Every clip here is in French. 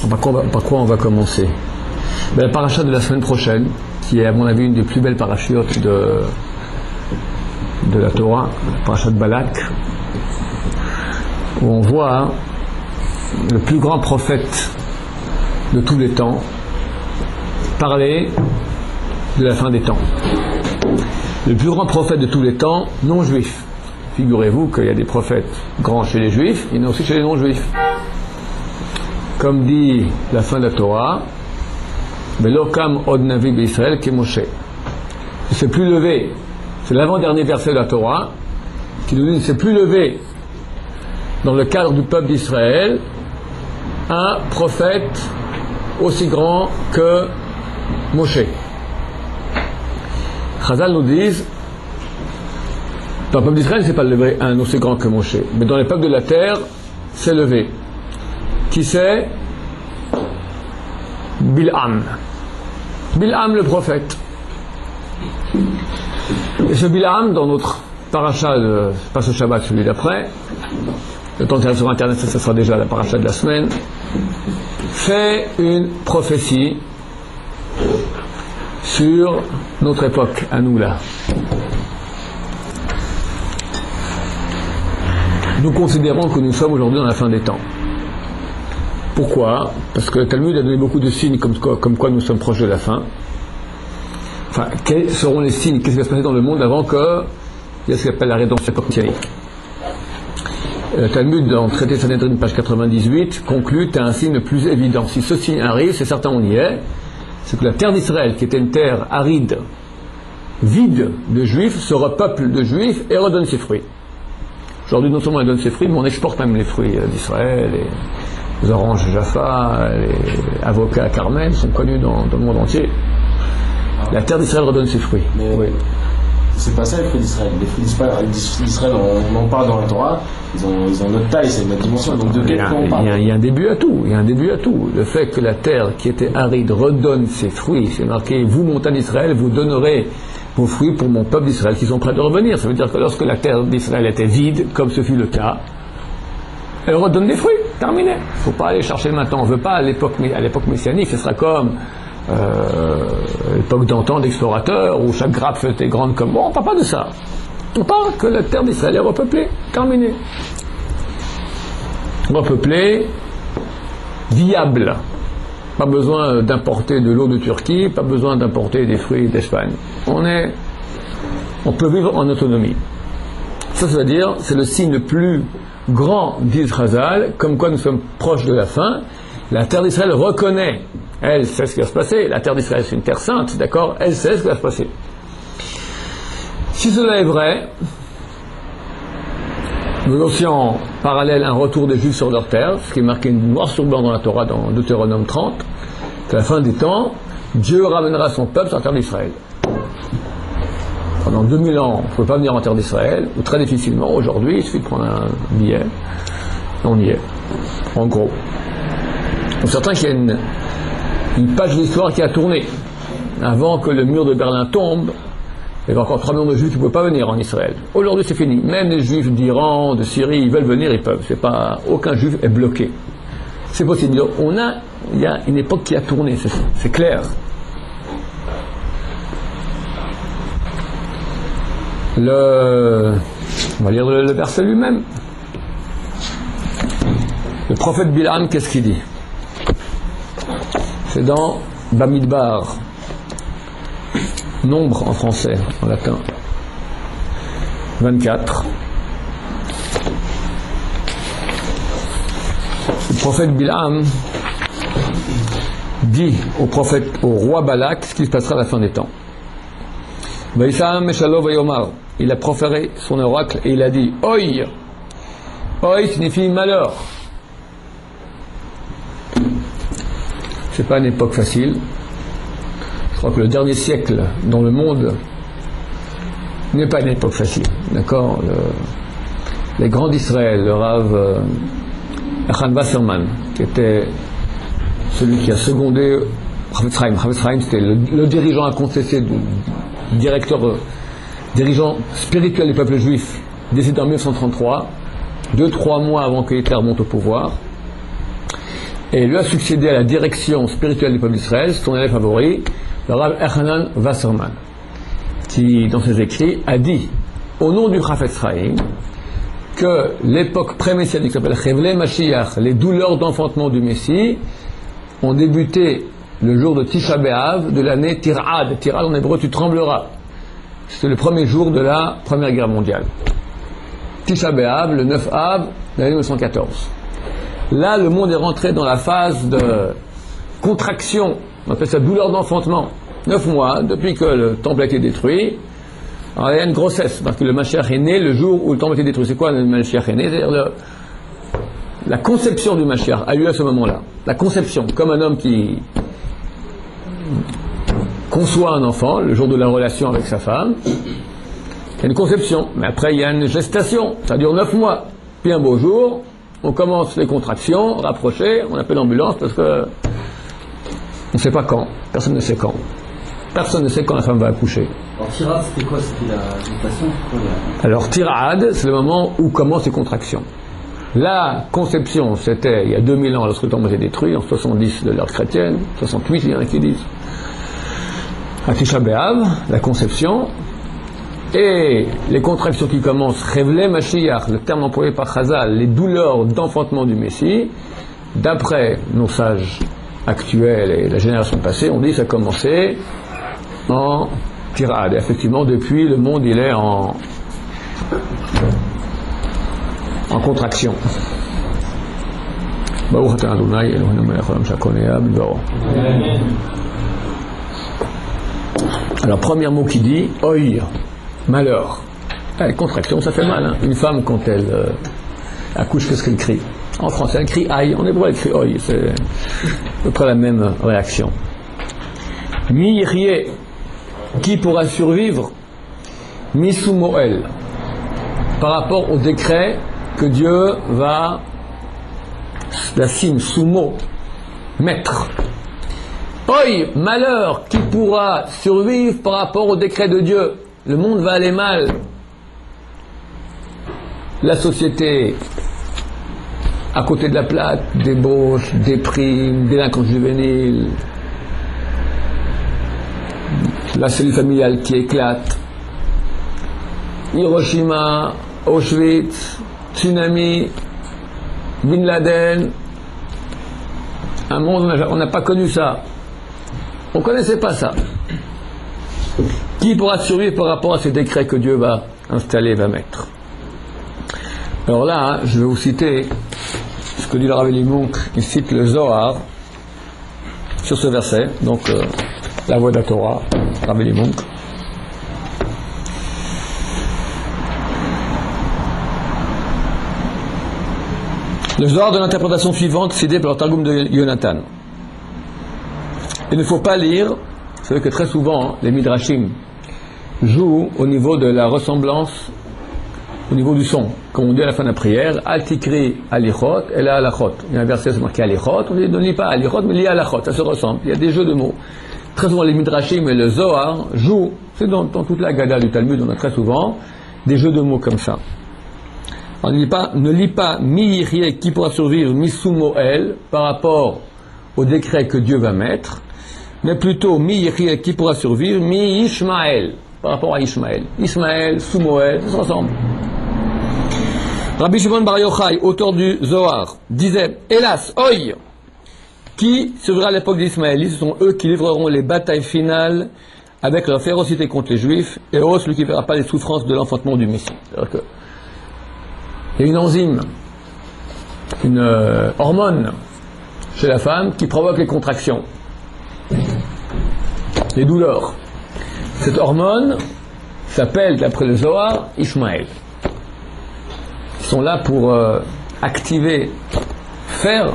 Par quoi on va commencer? La paracha de la semaine prochaine, qui est à mon avis une des plus belles parachiotes de la Torah, la paracha de Balak, où on voit le plus grand prophète de tous les temps parler de la fin des temps. Le plus grand prophète de tous les temps, non juif. Figurez-vous qu'il y a des prophètes grands chez les juifs, il y en a aussi chez les non-juifs. Comme dit la fin de la Torah, Velokam od navi b'Israël ke Moshe. Il ne s'est plus levé. C'est l'avant-dernier verset de la Torah qui nous dit qu'il ne s'est plus levé dans le cadre du peuple d'Israël un prophète aussi grand que Moshe. Chazal nous disent, dans le peuple d'Israël, c'est pas levé un aussi grand que Moshe, mais dans les peuples de la terre, c'est levé. Qui c'est? Bil'am. Bil'am le prophète. Et ce Bil'am, dans notre paracha, pas ce Shabbat, celui d'après, le temps que sur Internet, ça sera déjà la paracha de la semaine, fait une prophétie sur notre époque, à nous là. Nous considérons que nous sommes aujourd'hui dans la fin des temps. Pourquoi? Parce que le Talmud a donné beaucoup de signes comme quoi nous sommes proches de la fin. Enfin, quels seront les signes? Qu'est-ce qui va se passer dans le monde avant qu'il y ait ce qu'on appelle la rédemption messianique? Le Talmud, dans le traité Sanhedrin, page 98, conclut à un signe le plus évident. Si ce signe arrive, c'est certain, on y est. C'est que la terre d'Israël, qui était une terre aride, vide de juifs, se repeuple de juifs et redonne ses fruits. Aujourd'hui, non seulement elle donne ses fruits, mais on exporte même les fruits d'Israël. Les oranges Jaffa, les avocats Carmel sont connus dans le monde entier. La terre d'Israël redonne ses fruits. Mais oui. C'est pas ça les fruits d'Israël. Les fruits d'Israël, on en parle dans la Torah, ils ont notre taille, c'est notre dimension. Donc de quel point on parle? Il y a un début à tout. Il y a un début à tout. Le fait que la terre qui était aride redonne ses fruits, c'est marqué, vous, montagne d'Israël, vous donnerez vos fruits pour mon peuple d'Israël qui sont prêts de revenir. Ça veut dire que lorsque la terre d'Israël était vide, comme ce fut le cas, elle redonne des fruits. Terminé. Il ne faut pas aller chercher maintenant. On ne veut pas à l'époque messianique, ce sera comme l'époque d'antan d'explorateurs où chaque grappe était grande comme... Bon, on ne parle pas de ça. On parle que la terre d'Israël est repeuplée. Terminé. Repeuplée, viable. Pas besoin d'importer de l'eau de Turquie, pas besoin d'importer des fruits d'Espagne. On peut vivre en autonomie. Ça veut dire, c'est le signe le plus grand d'Israël, comme quoi nous sommes proches de la fin. La terre d'Israël reconnaît, elle sait ce qui va se passer. La terre d'Israël, c'est une terre sainte, d'accord? Elle sait ce qui va se passer. Si cela est vrai, nous avons aussi en parallèle un retour des Juifs sur leur terre, ce qui est marqué noir sur blanc dans la Torah, dans Deutéronome 30, qu'à la fin des temps, Dieu ramènera son peuple sur la terre d'Israël. Pendant 2000 ans, on ne pouvait pas venir en terre d'Israël, ou très difficilement. Aujourd'hui, il suffit de prendre un billet, on y est. En gros. Pour certains, qu'il y a une page de l'histoire qui a tourné. Avant que le mur de Berlin tombe, il y avait encore 3 millions de Juifs qui ne pouvaient pas venir en Israël. Aujourd'hui, c'est fini. Même les Juifs d'Iran, de Syrie, ils veulent venir, ils peuvent. Aucun Juif est bloqué. C'est possible. Il y a une époque qui a tourné, c'est clair. On va lire le verset lui-même. Le prophète Bil'am, qu'est-ce qu'il dit? C'est dans Bamidbar, nombre en français, en latin, 24. Le prophète Bil'am dit au roi Balak ce qui se passera à la fin des temps. Il a proféré son oracle et il a dit Oi. Oi signifie malheur. C'est pas une époque facile. Je crois que le dernier siècle dans le monde n'est pas une époque facile. D'accord? Les grands d'Israël, le Rav Echan Wasserman, qui était celui qui a secondé Chavetz Chaim, c'était le dirigeant incontesté, dirigeant spirituel du peuple juif, décédé en 1933, 2-3 mois avant que Hitler monte au pouvoir. Et il lui a succédé à la direction spirituelle du peuple d'Israël, son élève favori, le Rav Elchanan Wasserman, qui, dans ses écrits, a dit, au nom du Chafetz Chaim, que l'époque pré-messianique s'appelle Chevlei Mashiach, les douleurs d'enfantement du Messie, ont débuté le jour de Tisha B'Av de l'année Tir'ad. Tir'ad en hébreu, tu trembleras. C'était le premier jour de la Première Guerre mondiale. Tisha B'Av, le 9 Av de l'année 1914. Là, le monde est rentré dans la phase de contraction, on appelle ça douleur d'enfantement. 9 mois, depuis que le temple a été détruit. Alors, il y a une grossesse, parce que le Mashiach est né le jour où le temple a été détruit. C'est quoi le Mashiach est né? C'est-à-dire la conception du Mashiach a eu à ce moment-là. La conception, comme un homme qui conçoit un enfant, le jour de la relation avec sa femme, il y a une conception, mais après il y a une gestation, ça dure 9 mois. Puis un beau jour, on commence les contractions, rapprochées, on appelle l'ambulance parce que on ne sait pas quand, personne ne sait quand. Personne ne sait quand la femme va accoucher. Alors Tirad, c'était quoi? C'était la gestation? Alors Tirad, c'est le moment où commencent les contractions. La conception, c'était il y a 2000 ans lorsque le temple a été détruit, en 70 de l'ère chrétienne, 68 il y en a qui disent. À Tisha B'Av, la conception, et les contractions qui commencent, Chevlei Mashiach, le terme employé par Chazal, les douleurs d'enfantement du Messie, d'après nos sages actuels et la génération passée, on dit que ça a commencé en Tirad. Et effectivement, depuis, le monde il est en contraction. Alors, premier mot qui dit, oi, malheur. Contraction, ça fait mal. Hein. Une femme, quand elle accouche, qu'est-ce qu'elle crie? En français, elle crie aïe. En hébreu, elle crie oi. C'est à peu près la même réaction. Mi yirye, qui pourra survivre? Mi sou moel, par rapport au décret que Dieu va, la signe, soumo, mettre. Oi, malheur, qui pourra survivre par rapport au décret de Dieu? Le monde va aller mal. La société, à côté de la plaque, débauche, déprime, délinquance juvénile, la cellule familiale qui éclate, Hiroshima, Auschwitz, tsunami, Bin Laden, un monde, on n'a pas connu ça. On ne connaissait pas ça. Qui pourra survivre par rapport à ces décrets que Dieu va installer, va mettre? Alors là, je vais vous citer ce que dit le Rav Eli Munk. Il cite le Zohar sur ce verset, donc la voix de la Torah, Rav Eli Munk. Le Zohar de l'interprétation suivante, citée par le Targum de Yonatan. Il ne faut pas lire, vous savez que très souvent, les Midrashim jouent au niveau de la ressemblance, au niveau du son. Comme on dit à la fin de la prière, Al tikri alichot et la alachot. Il y a un verset qui est marqué alichot, on dit ne lis pas alichot, mais lis alachot, ça se ressemble. Il y a des jeux de mots. Très souvent, les Midrashim et le Zohar jouent, c'est dans toute la Gada du Talmud, on a très souvent des jeux de mots comme ça. On ne lit pas mi yirye, qui pourra survivre, mi sou moel, par rapport au décret que Dieu va mettre, mais plutôt mi yirye, qui pourra survivre, mi Ishmael, par rapport à Ishmael. Ishmael, sou moel, ça se ressemble. Rabbi Shimon Bar Yochai, auteur du Zohar, disait, hélas, oi, qui survivra à l'époque d'Ismaël? Ce sont eux qui livreront les batailles finales avec leur férocité contre les Juifs, et heureux celui qui ne verra pas les souffrances de l'enfantement du Messie. C'est-à-dire que il y a une enzyme, une hormone chez la femme qui provoque les contractions, les douleurs. Cette hormone s'appelle, d'après le Zohar, Ishmael. Ils sont là pour activer, faire,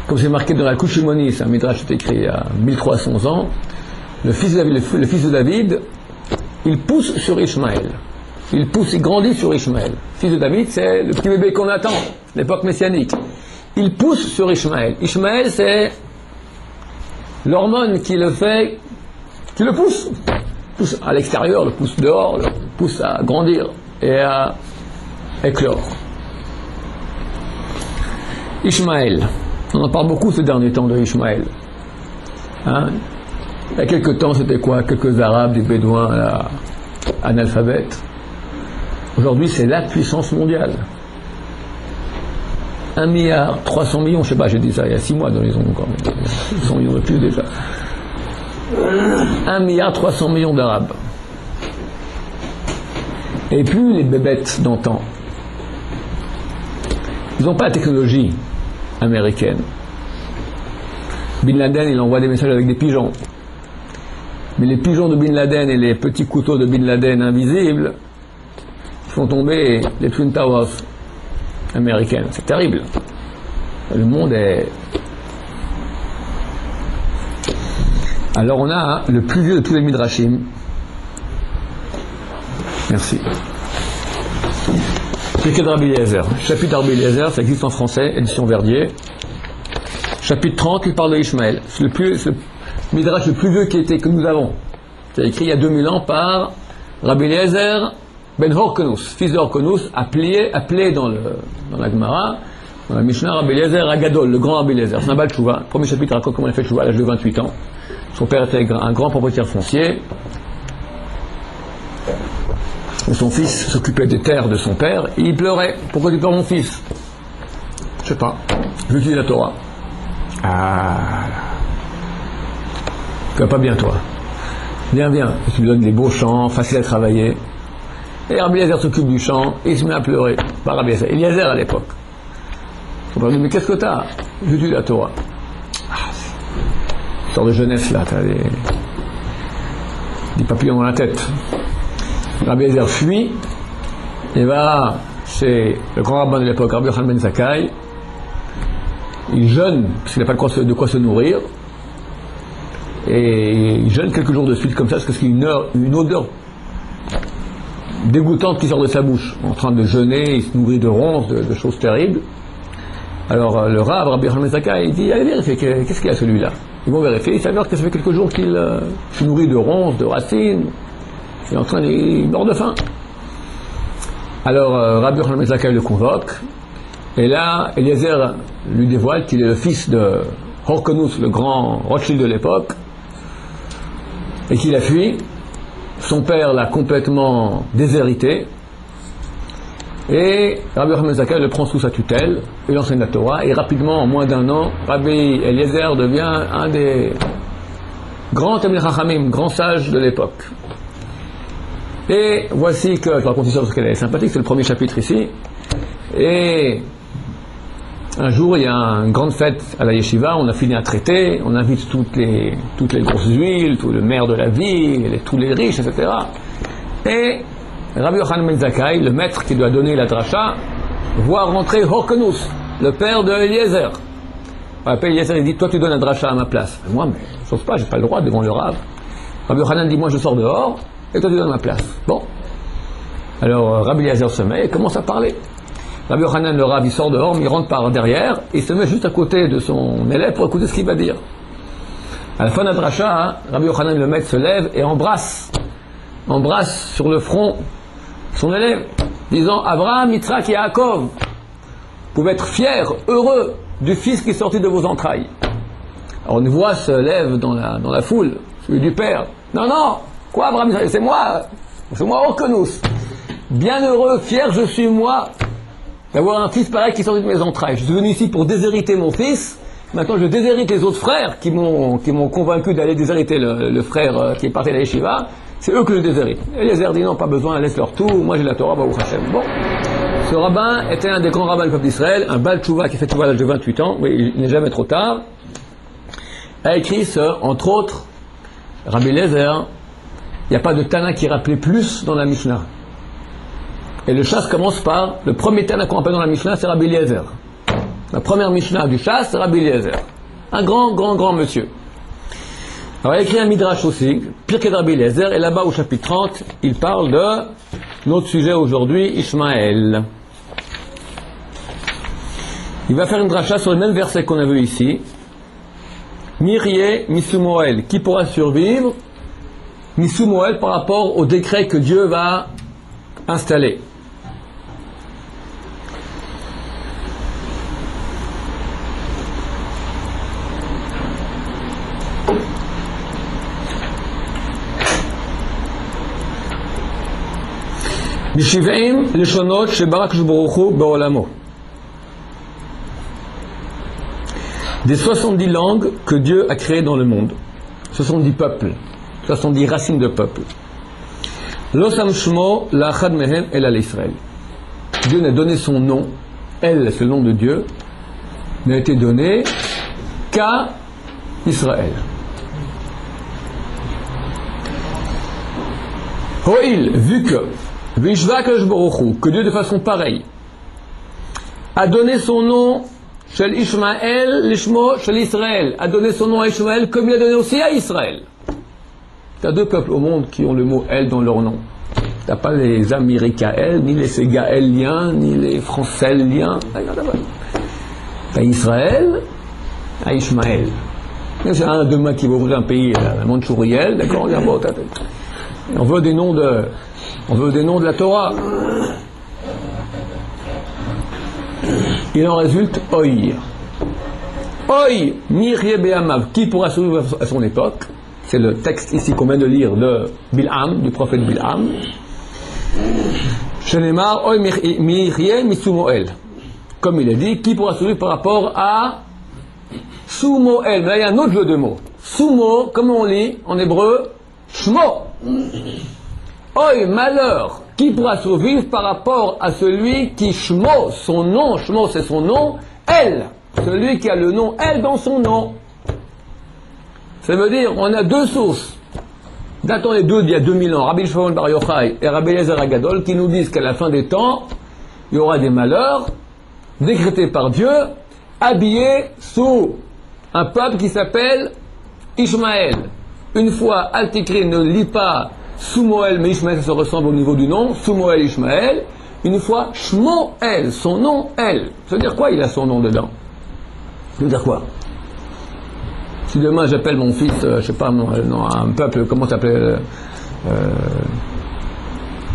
comme c'est marqué dans la Kushimoni, c'est un midrash qui est écrit il y a 1300 ans, le fils de David, il pousse sur Ishmael. Il pousse, il grandit sur Ishmael. Fils de David, c'est le petit bébé qu'on attend, l'époque messianique. Il pousse sur Ishmael. Ishmael, c'est l'hormone qui le fait, qui le pousse. Pousse à l'extérieur, le pousse dehors, le pousse à grandir et à éclore. Ishmael. On en parle beaucoup ces derniers temps de Ishmaël. Hein? Il y a quelques temps, c'était quoi? Quelques Arabes, des Bédouins, là, analphabètes. Aujourd'hui, c'est la puissance mondiale. 1,3 milliard, je sais pas, j'ai dit ça il y a 6 mois dans les ondes encore, mais 100 millions de plus déjà. 1,3 milliard d'Arabes. Et plus les bébêtes d'antan. Ils n'ont pas la technologie américaine. Bin Laden, il envoie des messages avec des pigeons. Mais les pigeons de Bin Laden et les petits couteaux de Bin Laden invisibles font tomber les Twin Towers américaines. C'est terrible. Le monde est... Alors on a le plus vieux de tous les Midrashim. Merci. Pirkei de Rabbi Eliezer. Chapitre Rabbi Eliezer, ça existe en français, édition Verdier. Chapitre 30, il parle de Ishmaël. C'est le Midrash le plus vieux que nous avons. C'est écrit il y a 2000 ans par Rabbi Eliezer ben Horkenus, fils de Horkenus, appelé dans la Gemara, dans la Mishnah, Rabbi Eliezer Agadol, le grand Rabbi Eliezer. C'est un Baal Tshuva. Le premier chapitre raconte comment il a fait Tshuva à l'âge de 28 ans. Son père était un grand propriétaire foncier. Et son fils s'occupait des terres de son père. Et il pleurait. Pourquoi tu pleures, mon fils? Je sais pas. Je dis la Torah. Ah. Tu vas pas bien, toi. Viens. Et tu lui donnes des beaux champs, faciles à travailler. Et Rabbi Eliezer s'occupe du champ, et il se met à pleurer. Pas Rabbi Eliezer, Eliezer à l'époque. On lui dit, mais qu'est-ce que t'as? Je dis la Torah. Sort de jeunesse là, t'as des papillons dans la tête. Rabbi Eliezer fuit, et va chez le grand rabbin de l'époque, Rabbi Yochanan ben Zakkai. Il jeûne, parce qu'il n'a pas de quoi se nourrir. Et il jeûne quelques jours de suite comme ça, parce qu'il y a une odeur dégoûtante qui sort de sa bouche. En train de jeûner, il se nourrit de ronces, de choses terribles. Alors le Rav, Rabbi Yochanan ben Zakkai, il dit, allez vérifier, qu'est-ce qu'il y a celui-là? Ils vont vérifier, il s'avère que ça fait quelques jours qu'il se nourrit de ronces, de racines. Il meurt de faim. Alors Rabbi Yochanan ben Zakkai le convoque. Et là, Eliezer lui dévoile qu'il est le fils de Horkenus, le grand Rothschild de l'époque, et qu'il a fui. Son père l'a complètement déshérité. Et Rabbi Yochanan ben Zakkai le prend sous sa tutelle, il enseigne la Torah, et rapidement, en moins d'un an, Rabbi Eliezer devient un des grands Talmidei Chachamim, grands sages de l'époque. Et voici que, je raconte l'histoire parce qu'elle est sympathique, c'est le premier chapitre ici. Et un jour, il y a une grande fête à la yeshiva, on a fini un traité, on invite toutes les grosses huiles, tout le maire de la ville, tous les riches, etc. Et Rabbi Yochanan ben Zakkai, le maître qui doit donner la dracha, voit rentrer Horkenus, le père de Eliezer. Eliezer, il dit, toi tu donnes la dracha à ma place. Et moi, mais je n'ose pas, j'ai pas le droit devant le Rav. Rabbi Yochanan dit, moi je sors dehors, et toi tu donnes ma place. Bon. Alors Rabbi Eliezer se met et commence à parler. Rabbi Yochanan, le Rav, il sort dehors, mais il rentre par derrière, et il se met juste à côté de son élève pour écouter ce qu'il va dire. À la fin de la dracha, Rabbi Yochanan, le maître, se lève et embrasse sur le front son élève, disant, Abraham, Yitzhak et Yaakov, vous pouvez être fiers, heureux du fils qui est sorti de vos entrailles. Alors une voix se lève dans la foule, celui du père. Non, quoi Abraham, c'est moi Horkenus. Bienheureux, fier je suis moi d'avoir un fils pareil qui est sorti de mes entrailles. Je suis venu ici pour déshériter mon fils. Maintenant, je déshérite les autres frères qui m'ont convaincu d'aller déshériter le frère qui est parti à la yeshiva. C'est eux que je déshérite. Et Eliezer dit non, pas besoin, laisse leur tout. Moi, j'ai la Torah, Baruch Hashem. Bon. Ce rabbin était un des grands rabbins du peuple d'Israël, un Baal Tshuva qui fait Tshuva à l'âge de 28 ans. Oui, il n'est jamais trop tard. A écrit entre autres, Rabbi Eliezer, il n'y a pas de Tana qui rappelait plus dans la Mishnah. Et le chasse commence par, le premier Tana qu'on rappelle dans la Mishnah, c'est Rabbi Eliezer. La première Mishnah du chasse, c'est Rabbi Eliezer. Un grand monsieur. Alors il a écrit un Midrash aussi, Pirkei de Rabbi Eliezer, et là-bas au chapitre 30, il parle de notre sujet aujourd'hui, Ishmaël. Il va faire une dracha sur le même verset qu'on a vu ici. Mirie Misu Moël, qui pourra survivre Misu Moël par rapport au décret que Dieu va installer. Mishiv'im leshonot shebarak Baruch Hu be'olamo. Des 70 langues que Dieu a créées dans le monde. 70 peuples. 70 racines de peuples. Lo sam shmo la'achad mehem ela l'Israël. Dieu n'a donné son nom, elle, c'est le nom de Dieu, n'a été donné qu'à Israël. Ho'il, vu que que Dieu de façon pareille a donné son nom Shel Ishmael, l'Ishmo Shel Israël, a donné son nom à Ishmael comme il a donné aussi à Israël. Tu as deux peuples au monde qui ont le mot El dans leur nom. Tu n'as pas les Américaëls, ni les Ségaéliens, ni les Françaisiens. Tu as Israël, à Ishmael. C'est un demain qui va ouvrir un pays, la Mandchouriel, d'accord, on veut des noms de la Torah. Il en résulte Oï. Oï, Mirye Be'amav, qui pourra survivre à son époque. C'est le texte ici qu'on vient de lire de Bil'am, du prophète Bil'am. Shenemar, Oï Mirye Mitsumoel. Comme il est dit, qui pourra survivre par rapport à Sumoel. Mais là, il y a un autre jeu de mots. Sumo, comme on lit en hébreu, Shmo. Oï, malheur, qui pourra survivre par rapport à celui qui Shmo, son nom, Shmo c'est son nom, El, celui qui a le nom El dans son nom. Ça veut dire, on a deux sources, datant les deux d'il y a 2000 ans, Rabbi Shimon Bar Yochai et Rabbi Eliezer Agadol, qui nous disent qu'à la fin des temps, il y aura des malheurs décrétés par Dieu, habillés sous un peuple qui s'appelle Ishmaël. Une fois Altikri ne lit pas Sumoel, mais Ishmaël se ressemble au niveau du nom, Sumoel Ishmaël. Une fois Shmoel, son nom, elle. Ça veut dire quoi il a son nom dedans? Ça veut dire quoi? Si demain j'appelle mon fils, je sais pas, un peuple, comment s'appelait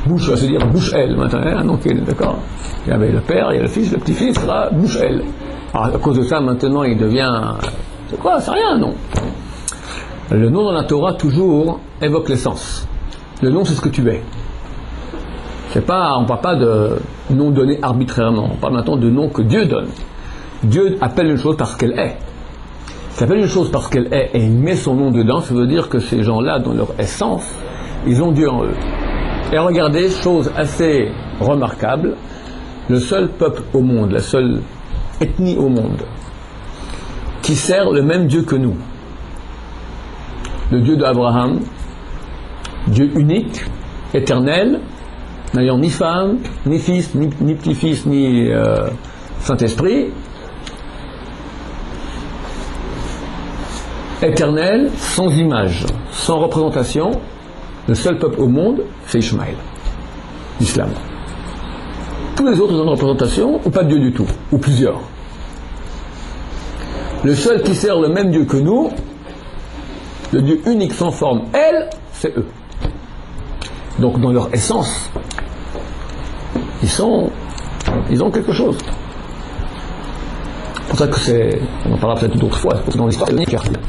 Bouche, ça veut dire Bouche-El, maintenant, un nom qui est, d'accord? Il y avait le père, il y a le fils, le petit-fils sera Bouche-El. Alors, à cause de ça, maintenant, il devient, c'est quoi? C'est rien, non? Le nom dans la Torah, toujours, évoque l'essence. Le nom, c'est ce que tu es. C'est pas, on ne parle pas de nom donné arbitrairement. On parle maintenant de nom que Dieu donne. Dieu appelle une chose parce qu'elle est. S'il appelle une chose parce qu'elle est et il met son nom dedans, ça veut dire que ces gens-là, dans leur essence, ils ont Dieu en eux. Et regardez, chose assez remarquable, le seul peuple au monde, la seule ethnie au monde, qui sert le même Dieu que nous. Le Dieu d'Abraham, Dieu unique, éternel, n'ayant ni femme, ni fils, ni petit-fils, ni Saint-Esprit, éternel, sans image, sans représentation, le seul peuple au monde, c'est Ishmaël, l'islam. Tous les autres ont une représentation, ou pas de Dieu du tout, ou plusieurs. Le seul qui sert le même Dieu que nous, le Dieu unique sans forme, elle, c'est eux. Donc dans leur essence, ils ont quelque chose. C'est pour ça que on en parlera peut-être d'autres fois, parce que dans l'histoire,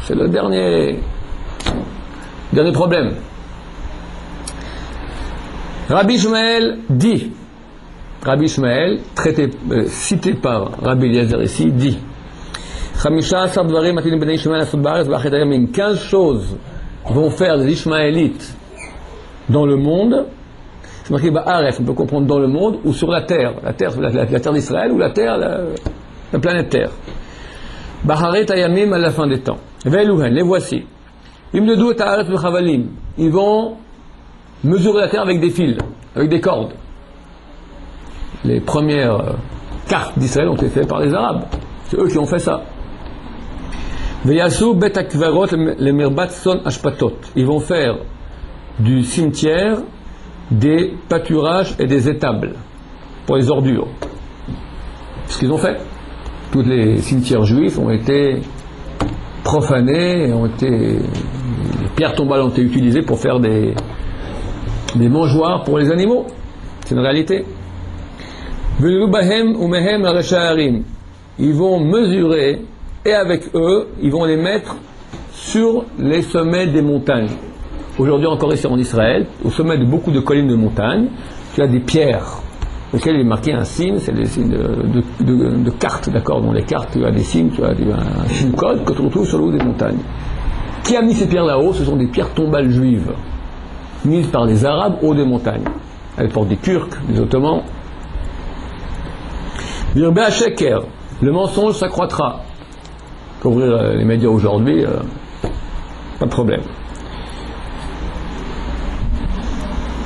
c'est le dernier problème. Rabbi Ishmael dit, cité par Rabbi Eliezer ici, dit 15 choses vont faire les Ishmaélites dans le monde. C'est marqué Ba'aref, on peut comprendre dans le monde ou sur la terre. La terre, la terre d'Israël ou la terre, la planète Terre. Baharet Ayamim à la fin des temps. Ve'eluhen, les voici. Imnedu ta'aref b'chavalim. Ils vont mesurer la terre avec des fils, avec des cordes. Les premières cartes d'Israël ont été faites par les Arabes. C'est eux qui ont fait ça. Ve'yasu bet akvarot le mirbat son ashpatot. Ils vont faire du cimetière des pâturages et des étables pour les ordures. Ce qu'ils ont fait. Tous les cimetières juifs ont été profanés, les pierres tombales ont été utilisées pour faire des mangeoires pour les animaux. C'est une réalité. Ils vont mesurer et avec eux, ils vont les mettre sur les sommets des montagnes. Aujourd'hui encore ici en Israël, au sommet de beaucoup de collines de montagnes, tu as des pierres, auxquelles il est marqué un signe, c'est des signes de cartes, d'accord? Dans les cartes, tu as des signes, tu as un signe code que tu retrouves sur le haut des montagnes. Qui a mis ces pierres là-haut? Ce sont des pierres tombales juives, mises par les Arabes au haut des montagnes. À l'époque des Turcs, des Ottomans. Birbé Sheker, le mensonge s'accroîtra. Couvrir les médias aujourd'hui, pas de problème.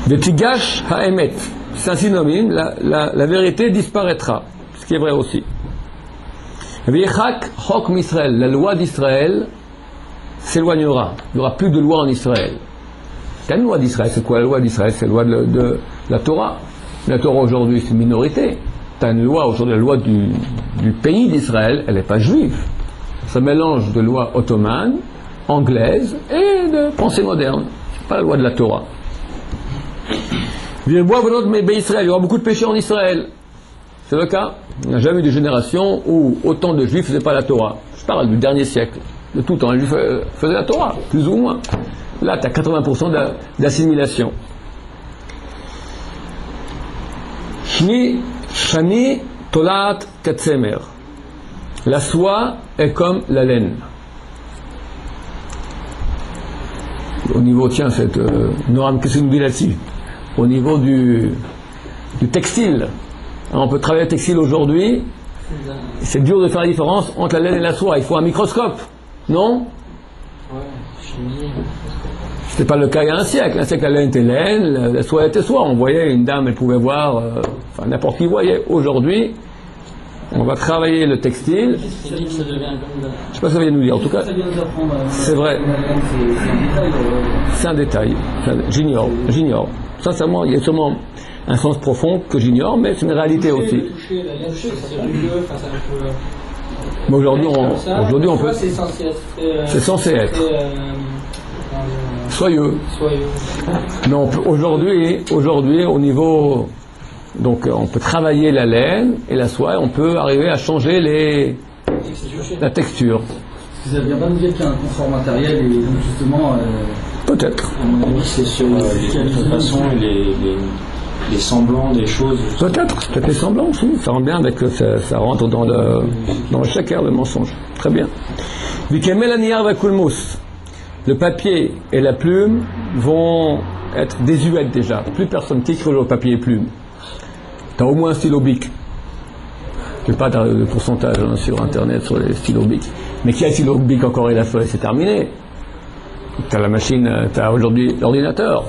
Vetigash ha'emet, c'est un synonyme, la vérité disparaîtra, ce qui est vrai aussi. V'yechak chok m'Israël, la loi d'Israël s'éloignera. Il n'y aura plus de loi en Israël. Quelle loi d'Israël? C'est quoi la loi d'Israël? C'est la loi de la Torah. La Torah aujourd'hui c'est une minorité. Tu as une loi aujourd'hui, la loi du pays d'Israël, elle n'est pas juive. C'est un mélange de loi ottomane, anglaise et de pensée moderne. C'est pas la loi de la Torah. Il y aura beaucoup de péchés en Israël. C'est le cas. On n'a jamais eu de génération où autant de juifs ne faisaient pas la Torah. Je parle du dernier siècle. De tout temps, les juifs faisaient la Torah, plus ou moins. Là, tu as 80% d'assimilation. Shani tolat katsemer. La soie est comme la laine. Au niveau, tiens, Noam, qu'est-ce que nous dit là-dessus? Au niveau du textile. Alors, on peut travailler le textile aujourd'hui. C'est dur de faire la différence entre la laine et la soie. Il faut un microscope. Non? C'était pas le cas il y a un siècle. C'est que la laine était laine, la soie était soie. On voyait une dame, elle pouvait voir, enfin n'importe qui voyait. Aujourd'hui, on va travailler le textile. Je ne sais pas ce que ça vient nous dire. En tout cas, c'est vrai. C'est un détail. J'ignore. Sincèrement, il y a sûrement un sens profond que j'ignore, mais c'est une réalité aussi. Mais aujourd'hui, on peut. C'est censé être. Soyeux. Non, aujourd'hui, au niveau. Donc, on peut travailler la laine et la soie, on peut arriver à changer la texture. Ça ne vient pas nous dire qu'il y a un confort matériel et donc justement. Peut-être. À mon avis, c'est sur les façons et les semblants des choses. Peut-être les semblants aussi. Ça rentre bien avec ça rentre dans le shaker, le mensonge. Très bien. Le papier et la plume vont être désuètes déjà. Plus personne n'écrit au papier et plume. Tu as au moins un stylo bic. Je n'ai pas de pourcentage sur internet sur les stylos bic. Mais qui a un stylo bic encore et la feuille, c'est terminé. Tu as la machine, tu as aujourd'hui l'ordinateur.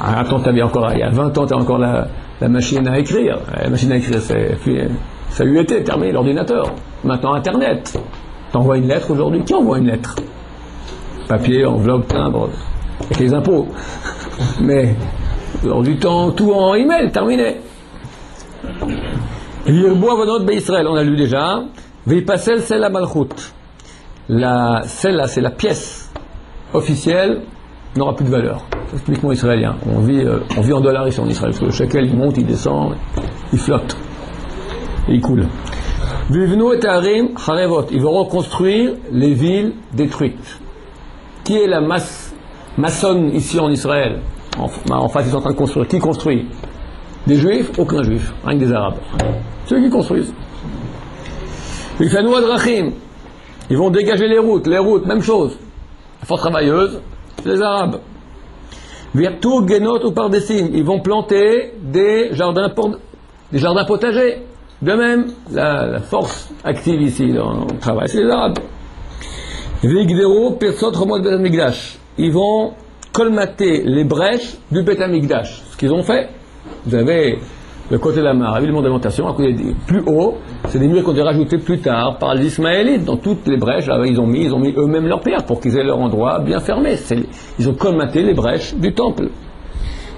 Attends, il y a 20 ans, tu as encore la machine à écrire. La machine à écrire, ça a eu été terminé, l'ordinateur. Maintenant, Internet. Tu envoies une lettre aujourd'hui. Qui envoie une lettre? Papier, enveloppe, timbre, avec les impôts. Mais, aujourd'hui, tout en email, terminé. Israël, on a lu déjà. Vipasel, c'est la malchut. Celle-là, c'est la pièce officielle, n'aura plus de valeur. C'est typiquement israélien. On vit en dollars ici en Israël, parce que le shekel, il monte, il descend, il flotte, et il coule. Vivnu et harim harevot. Ils vont reconstruire les villes détruites. Qui est la maçonne ici en Israël? En fait, ils sont en train de construire. Qui construit? Des juifs? Aucun juif. Rien que des arabes. Ceux qui construisent. Vifanu adrachim. Ils vont dégager les routes, même chose. La force travailleuse, c'est les Arabes. Virtu genot ou pardessim, ils vont planter des jardins potagers. De même, la force active ici dans le travail, c'est les Arabes. Vigdero persot remod bet hamikdash. Ils vont colmater les brèches du Bet Hamikdash. Ce qu'ils ont fait, vous avez le côté de la mare, l'élément d'alimentation, à côté plus haut, c'est des murs qu'on a rajoutés plus tard par les Ismaélites. Dans toutes les brèches, là, ils ont mis eux-mêmes leurs pierres pour qu'ils aient leur endroit bien fermé. Ils ont colmaté les brèches du temple.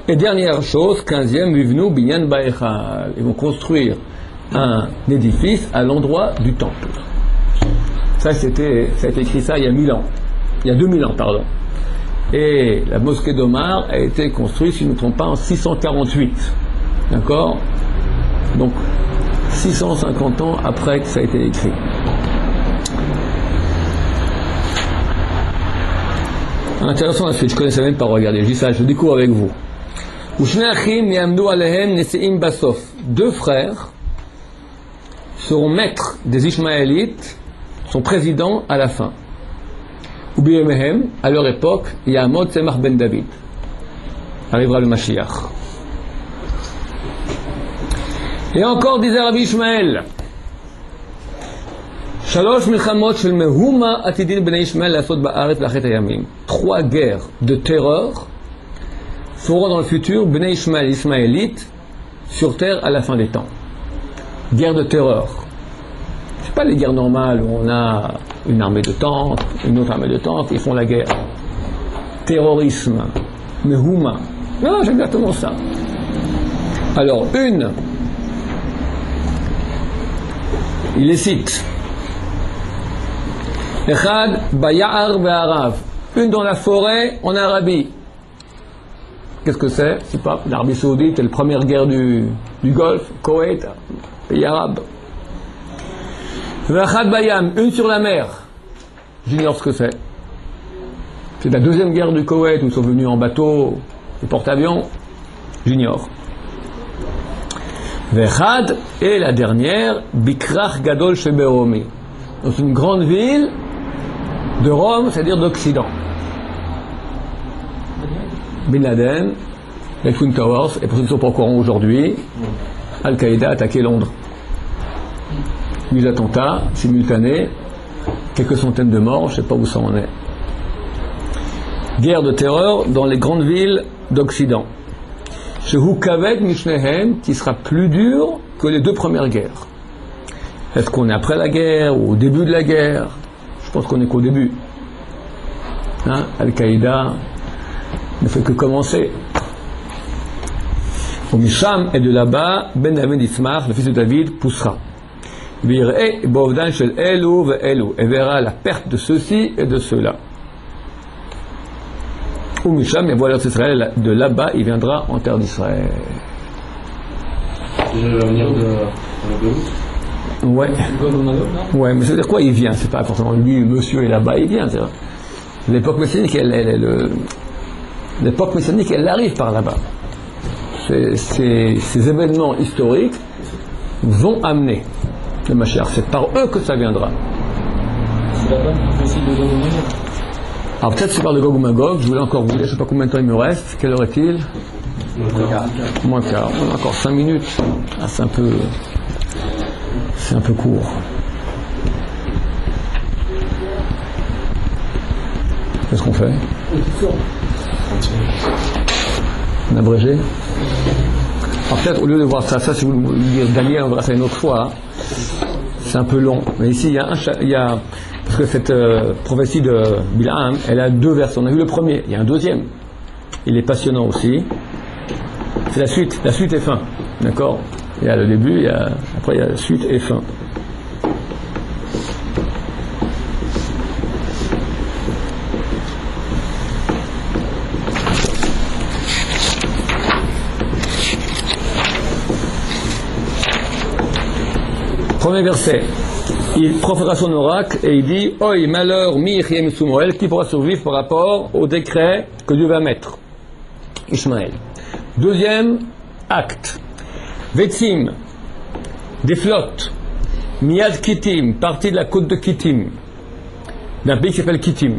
Et dernière chose, 15e, Vivnu Binyan Baechal. Ils vont construire un édifice à l'endroit du temple. Ça a été écrit ça il y a 1000 ans. Il y a 2000 ans, pardon. Et la mosquée d'Omar a été construite, si je ne me trompe pas, en 648. D'accord? Donc, 650 ans après que ça a été écrit. Intéressant la suite, je ne connaissais même pas, regardez, je dis ça, je découvre avec vous. Deux frères seront maîtres des Ishmaélites, sont présidents à la fin. À leur époque, Ya'amod Tzemach ben David. Arrivera le Mashiach. Et encore, disait Rabbi Ishmael, trois guerres de terreur feront dans le futur Bnei Ishmael, Ismaélites, sur terre à la fin des temps. Guerre de terreur. C'est pas les guerres normales où on a une armée de tanks, une autre armée de tanks, ils font la guerre. Terrorisme, Mehuma. Non, c'est exactement ça. Alors, il les cite. Echad Baya'ar ve'Arav. Une dans la forêt en Arabie. Qu'est-ce que c'est? C'est pas l'Arabie Saoudite, c'est la première guerre du Golfe, Koweït, pays arabe. Ve'Echad Bayam, une sur la mer. J'ignore ce que c'est. C'est la deuxième guerre du Koweït où ils sont venus en bateau, des porte-avions. J'ignore. Ve'Echad, et la dernière, Bikrach Gadol Sheberomi. Dans une grande ville de Rome, c'est-à-dire d'Occident. Bin Laden, les Twin Towers, et pour ceux qui ne sont pas au courant aujourd'hui, Al-Qaïda a attaqué Londres. 8 attentats simultanés, quelques centaines de morts, je ne sais pas où ça en est. Guerre de terreur dans les grandes villes d'Occident. Chez Hukavet Mishnehem, qui sera plus dur que les deux premières guerres. Est-ce qu'on est après la guerre ou au début de la guerre? Je pense qu'on est qu'au début. Hein? Al-Qaïda ne fait que commencer. Au Misham et de là-bas, Ben David Ismach, le fils de David, poussera. Et verra la perte de ceux-ci et de ceux-là. Au Misham, et voilà Israël, de là-bas, il viendra en terre d'Israël. L'avenir de Ouais. Ouais, mais ça veut dire quoi il vient? C'est pas forcément lui, monsieur est là-bas, il vient. L'époque messianique, l'époque messianique, elle arrive par là-bas. Ces événements historiques vont amener le Mashiach. C'est par eux que ça viendra. C'est là-bas qu'on fait aussi de Gog et Magog. Alors peut-être c'est par de Gog ou Magog, je voulais encore vous dire, je ne sais pas combien de temps il me reste, quelle heure est-il? Moins quart. On a encore 5 minutes. Ah, c'est un peu court. Qu'est-ce qu'on fait? On a abrégé? Alors peut-être au lieu de voir ça si vous le dire Daniel, on verra ça une autre fois. Hein. C'est un peu long. Mais ici il y a parce que cette prophétie de Bil'am, elle a 2 versets. On a vu le premier, il y a un deuxième. Il est passionnant aussi. C'est la suite et fin. D'accord? Il y a le début, après il y a la suite et fin. Premier verset, il proféra son oracle et il dit: Oi, malheur, mi-yichem Sumoel, qui pourra survivre par rapport au décret que Dieu va mettre? Ishmaël. Deuxième acte, Vetsim, des flottes, Miad Kittim, partie de la côte de Kittim, d'un pays qui s'appelle Kittim.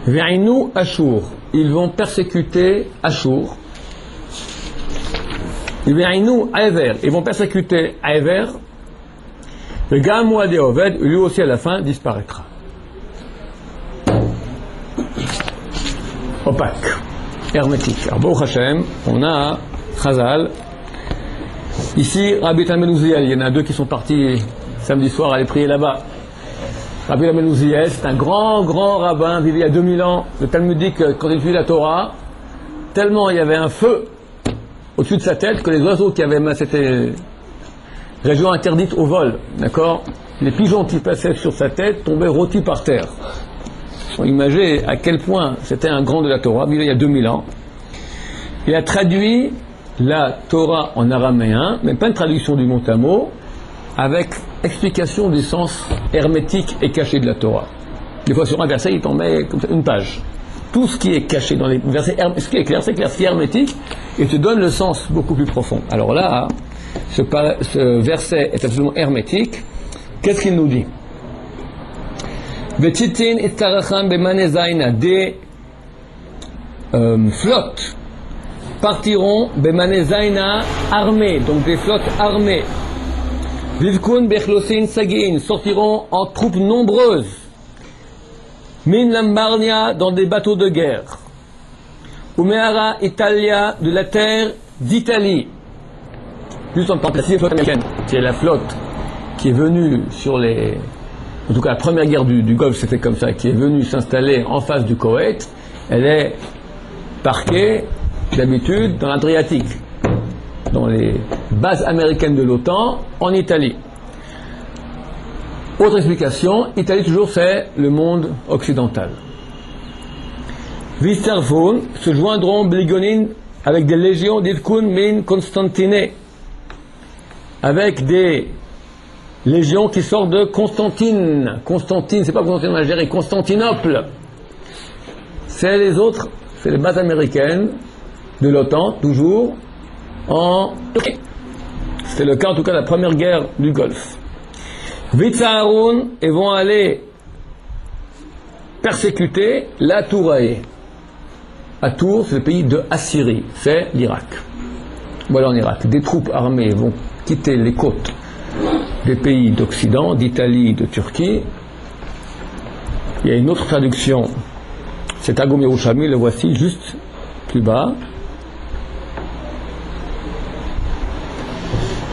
Ve'inu Ashur, ils vont persécuter Ashur. Ve'inu Aever, ils vont persécuter Aever. Le Gamou de Oved, lui aussi à la fin, disparaîtra. Opaque, hermétique. Alors, Baruch Hashem, on a Chazal. Ici, Rabbi Ben Uziel, il y en a 2 qui sont partis samedi soir aller prier là-bas. Rabbi Ben Uziel, c'est un grand rabbin, vivait il y a 2000 ans. Le Talmud dit que quand il étudiait la Torah, tellement il y avait un feu au-dessus de sa tête que les oiseaux qui avaient, c'était région interdite au vol, d'accord? Les pigeons qui passaient sur sa tête tombaient rôtis par terre. Imaginez à quel point c'était un grand de la Torah, il y a 2000 ans. Il a traduit la Torah en araméen, mais pas une traduction du mot à mot, avec explication du sens hermétique et caché de la Torah. Des fois sur un verset, il tombait comme ça, une page. tout ce qui est caché dans les versets, ce qui est clair, c'est clair, ce qui est hermétique, et te donne le sens beaucoup plus profond. Alors là, ce verset est absolument hermétique. Qu'est-ce qu'il nous dit? Vetitin ittaracham bemane zaina, des flottes partiront bemane zaina armées, donc des flottes armées. Vivkun bechlosin sagin, sortiront en troupes nombreuses. Min lambarnia, dans des bateaux de guerre. Umeara Italia, de la terre d'Italie. Juste en remplacer la flotte américaine, qui est la flotte qui est venue sur les... En tout cas, la première guerre du Golfe, c'était comme ça, qui est venue s'installer en face du Koweït. Elle est parquée, d'habitude, dans l'Adriatique, dans les bases américaines de l'OTAN, en Italie. Autre explication, Italie toujours c'est le monde occidental. Vistarfon se joindront Bligonin avec des légions d'Ivkun min Constantine, avec des légions qui sortent de Constantine. Constantine, c'est pas Constantine en Algérie, Constantinople. C'est les autres, c'est les bases américaines de l'OTAN, toujours en Turquie. C'était le cas en tout cas de la première guerre du Golfe. Vitsaharoun, et vont aller persécuter la Tourae. Atour, c'est le pays de Assyrie, c'est l'Irak. Voilà en Irak. Des troupes armées vont quitter les côtes des pays d'Occident, d'Italie, de Turquie. Il y a une autre traduction, c'est Agom Yerushalmi, le voici juste plus bas.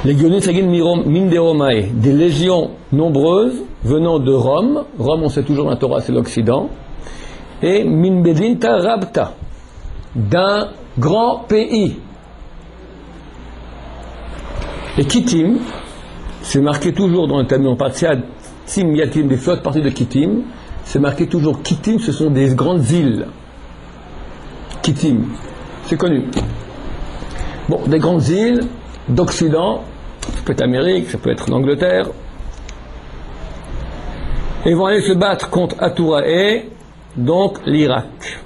Légionis sagin min de Romae, des légions nombreuses venant de Rome. Rome, on sait toujours dans la Torah, c'est l'Occident. Et min bedinta rabta, d'un grand pays. Et Kittim, c'est marqué toujours dans le Talmud, on parle de Sim Yatim, des flottes parties de Kittim. C'est marqué toujours Kittim, ce sont des grandes îles. Kittim, c'est connu. Bon, des grandes îles d'Occident, ça peut être Amérique, ça peut être l'Angleterre, et vont aller se battre contre Atourae, donc l'Irak.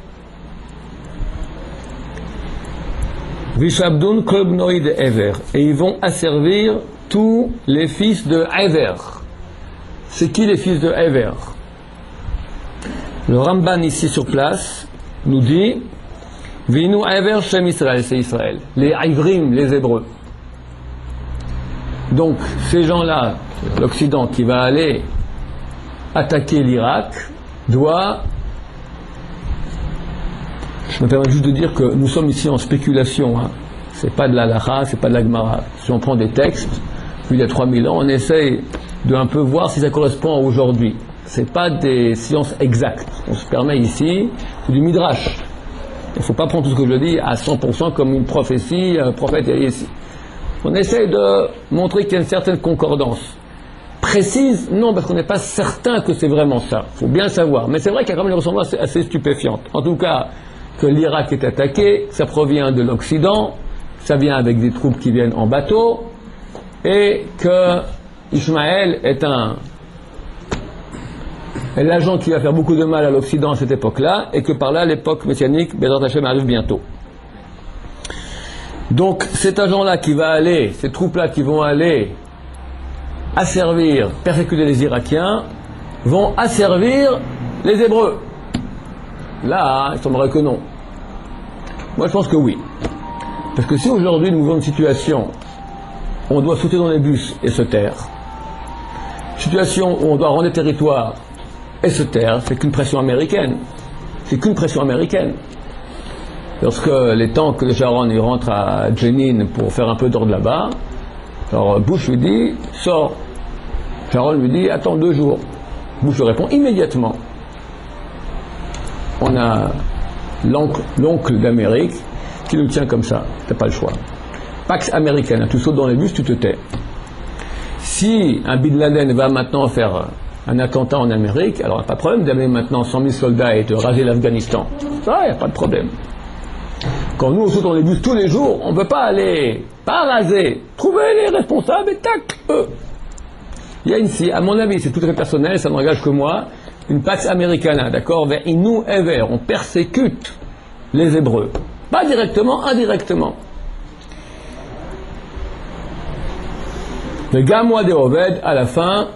Vishabdun Kolbnoïd Ever, et ils vont asservir tous les fils de Ever. C'est qui les fils de Ever? Le Ramban ici sur place nous dit Vinu Ever Shem Israël, c'est Israël. Les Ivrim, les Hébreux. Donc, ces gens-là, l'Occident qui va aller attaquer l'Irak, doit... Je me permets juste de dire que nous sommes ici en spéculation. Hein. C'est pas de la Lacha, c'est pas de la Gemara. Si on prend des textes, il y a 3000 ans, on essaye de un peu voir si ça correspond à aujourd'hui. C'est pas des sciences exactes. On se permet ici, c'est du Midrash. Il ne faut pas prendre tout ce que je dis à 100% comme une prophétie, un prophète est ici. On essaie de montrer qu'il y a une certaine concordance. Précise, non, parce qu'on n'est pas certain que c'est vraiment ça. Il faut bien savoir. Mais c'est vrai qu'il y a quand même une ressemblance assez stupéfiante. En tout cas, que l'Irak est attaqué, ça provient de l'Occident, ça vient avec des troupes qui viennent en bateau, et que Ishmaël est l'agent qui va faire beaucoup de mal à l'Occident à cette époque-là, et que par là, l'époque messianique, Bezrat Hashem, arrive bientôt. Donc cet agent-là qui va aller, ces troupes-là qui vont aller asservir, persécuter les Irakiens, vont asservir les Hébreux. Là, il semblerait que non. Moi je pense que oui. Parce que si aujourd'hui nous vivons une situation où on doit sauter dans les bus et se taire, situation où on doit rendre territoire et se taire, c'est qu'une pression américaine. C'est qu'une pression américaine. Lorsque les tanks de Sharon ils rentrent à Jenin pour faire un peu d'ordre là-bas, alors Bush lui dit, sors. Sharon lui dit, attends 2 jours. Bush lui répond immédiatement. On a l'oncle d'Amérique qui nous tient comme ça, t'as pas le choix. Pax américaine, tu sautes dans les bus, tu te tais. Si un Bin Laden va maintenant faire un attentat en Amérique, alors il n'y a pas de problème d'amener maintenant 100 000 soldats et de raser l'Afghanistan. Ça, il n'y a pas de problème. Quand nous on saute dans les bus tous les jours, on ne peut pas aller, pas raser, trouver les responsables et tac, eux. Il y a ici, à mon avis, c'est tout à fait personnel, ça n'engage que moi, une pax americana, d'accord, vers Inu Ever, on persécute les Hébreux. Pas directement, indirectement. Le Gamwa de Oved, à la fin,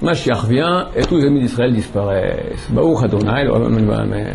Mashiach vient et tous les ennemis d'Israël disparaissent. Baruch Adonai, Amen.